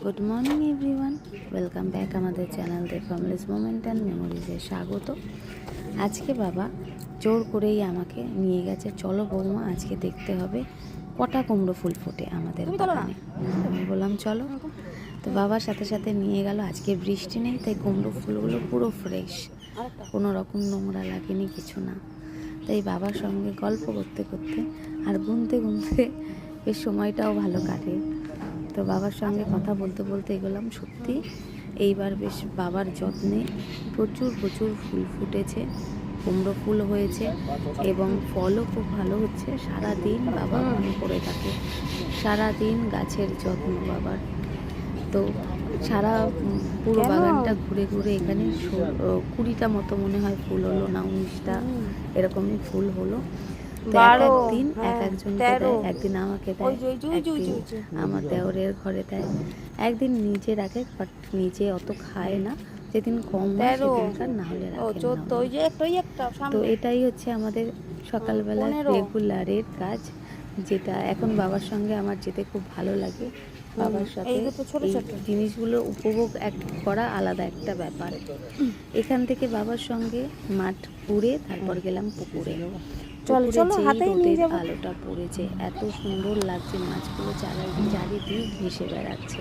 Good morning everyone, welcome back আমাদের channel the families moment and মেমোরিজে স্বাগত। আজকে বাবা জোর করেই আমাকে নিয়ে গেছে, চলো বৌমা আজকে দেখতে হবে কটা কুমড়ো ফুল ফোটে আমাদের বাগানে। আমি বললাম চলো। তো বাবার সাথে সাথে নিয়ে গেল। আজকে বৃষ্টি নেই, তাই কুমড়ো ফুলগুলো পুরো ফ্রেশ, কোনো রকম নোংরা লাগেনি, কিছু না। তাই বাবার সঙ্গে গল্প করতে করতে আর গুনতে গুনতে বেশ সময়টাও ভালো কাটে। তো বাবার সঙ্গে কথা বলতে বলতে এগোলাম। সত্যি এইবার বেশ বাবার যত্নে প্রচুর প্রচুর ফুল ফুটেছে, কুমড়ো ফুল হয়েছে এবং ফলও খুব ভালো হচ্ছে। সারাদিন বাবা মনে করে থাকে, সারাদিন গাছের যত্ন বাবার। তো সারা পুরো বাগানটা ঘুরে ঘুরে এখানে 20টা মতো মনে হয় ফুল হলো, না 19টা এরকমই ফুল হলো। তো একদিন এক একজনকে দেয়, একদিন আমাকে দেয়, একদিন আমার দেওরের ঘরে দেয়, একদিন নিজে রাখে, বাট নিজে অত খায় না, যেদিন কম হয় সেদিনকার না হলে রাখে না। তো এটাই হচ্ছে আমাদের সকালবেলা রেগুলারের কাজ, যেটা এখন বাবার সঙ্গে আমার যেতে খুব ভালো লাগে। বাবার সাথে এই জিনিসগুলো উপভোগ করা আলাদা একটা ব্যাপার। এখান থেকে বাবার সঙ্গে মাঠ ঘুরে তারপর গেলাম পুকুরে। রোদের আলোটা পড়েছে, এত সুন্দর লাগছে, মাছগুলো চারিদিক ভেসে বেড়াচ্ছে।